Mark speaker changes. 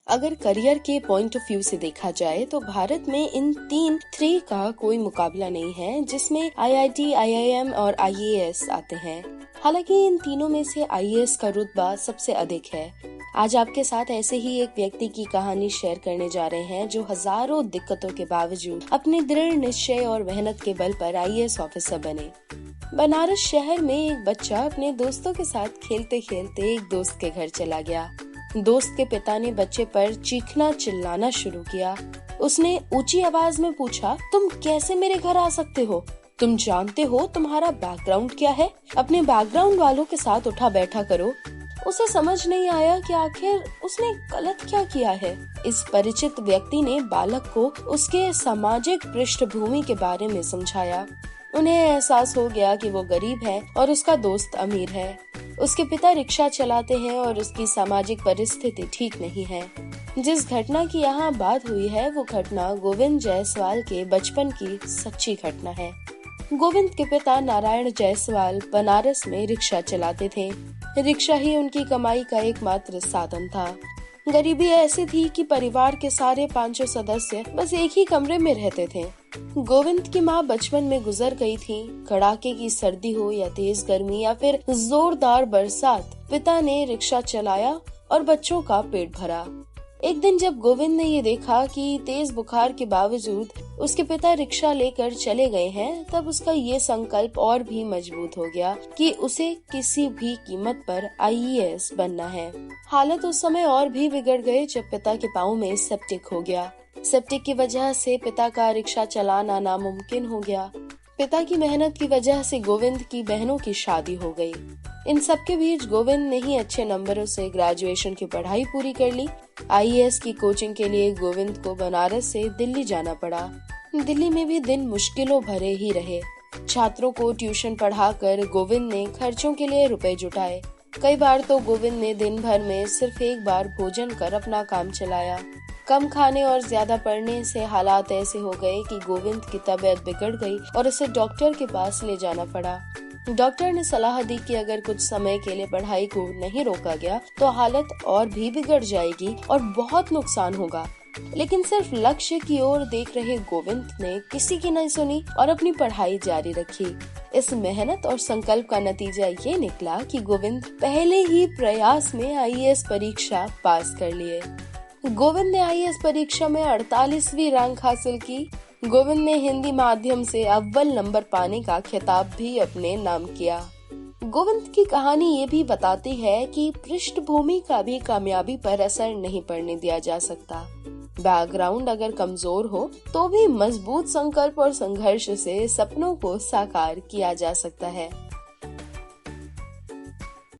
Speaker 1: अगर करियर के point of view से देखा जाए तो भारत में इन तीन थ्री का कोई मुकाबला नहीं है, जिसमें आईआईटी, आईआईएम और आईएएस आते हैं। हालांकि इन तीनों में से आईएएस का रुतबा सबसे अधिक है। आज आपके साथ ऐसे ही एक व्यक्ति की कहानी शेयर करने जा रहे हैं जो हजारों दिक्कतों के बावजूद अपने दृढ़ निश्चय और मेहनत के बल पर आईएएस ऑफिसर बने। बनारस शहर में एक बच्चा अपने दोस्तों के साथ खेलते खेलते एक दोस्त के घर चला गया। दोस्त के पिता ने बच्चे पर चीखना चिल्लाना शुरू किया। उसने ऊंची आवाज में पूछा, तुम कैसे मेरे घर आ सकते हो? तुम जानते हो तुम्हारा बैकग्राउंड क्या है? अपने बैकग्राउंड वालों के साथ उठा बैठा करो। उसे समझ नहीं आया कि आखिर उसने गलत क्या किया है। इस परिचित व्यक्ति ने बालक को उसके सामाजिक पृष्ठभूमि के बारे में समझाया। उन्हें एहसास हो गया कि वो गरीब है और उसका दोस्त अमीर है। उसके पिता रिक्शा चलाते हैं और उसकी सामाजिक परिस्थिति ठीक नहीं है। जिस घटना की यहाँ बात हुई है वो घटना गोविंद जायसवाल के बचपन की सच्ची घटना है। गोविंद के पिता नारायण जायसवाल बनारस में रिक्शा चलाते थे। रिक्शा ही उनकी कमाई का एकमात्र साधन था। गरीबी ऐसी थी कि परिवार के सारे 500 सदस्य बस एक ही कमरे में रहते थे। गोविंद की माँ बचपन में गुजर गई थी। कड़ाके की सर्दी हो या तेज गर्मी या फिर जोरदार बरसात, पिता ने रिक्शा चलाया और बच्चों का पेट भरा। एक दिन जब गोविंद ने ये देखा कि तेज बुखार के बावजूद उसके पिता रिक्शा लेकर चले गए हैं, तब उसका ये संकल्प और भी मजबूत हो गया कि उसे किसी भी कीमत पर आईएएस बनना है। हालत उस समय और भी बिगड़ गए जब पिता के पाँव में सेप्टिक हो गया। सेप्टिक की वजह से पिता का रिक्शा चलाना नामुमकिन हो गया। पिता की मेहनत की वजह से गोविंद की बहनों की शादी हो गई। इन सब के बीच गोविंद ने ही अच्छे नंबरों से ग्रेजुएशन की पढ़ाई पूरी कर ली। आईएएस की कोचिंग के लिए गोविंद को बनारस से दिल्ली जाना पड़ा। दिल्ली में भी दिन मुश्किलों भरे ही रहे। छात्रों को ट्यूशन पढ़ाकर गोविंद ने खर्चों के लिए रुपए जुटाए। कई बार तो गोविंद ने दिन भर में सिर्फ एक बार भोजन कर अपना काम चलाया। कम खाने और ज्यादा पढ़ने से हालात ऐसे हो गए कि गोविंद की तबीयत बिगड़ गई और उसे डॉक्टर के पास ले जाना पड़ा। डॉक्टर ने सलाह दी कि अगर कुछ समय के लिए पढ़ाई को नहीं रोका गया तो हालत और भी बिगड़ जाएगी और बहुत नुकसान होगा। लेकिन सिर्फ लक्ष्य की ओर देख रहे गोविंद ने किसी की नहीं सुनी और अपनी पढ़ाई जारी रखी। इस मेहनत और संकल्प का नतीजा ये निकला कि गोविंद पहले ही प्रयास में आईएएस परीक्षा पास कर लिए। गोविंद ने आईएएस परीक्षा में 48वीं रैंक हासिल की। गोविंद ने हिंदी माध्यम से अव्वल नंबर पाने का खिताब भी अपने नाम किया। गोविंद की कहानी ये भी बताती है कि पृष्ठभूमि का भी कामयाबी पर असर नहीं पड़ने दिया जा सकता। बैकग्राउंड अगर कमजोर हो तो भी मजबूत संकल्प और संघर्ष से सपनों को साकार किया जा सकता है।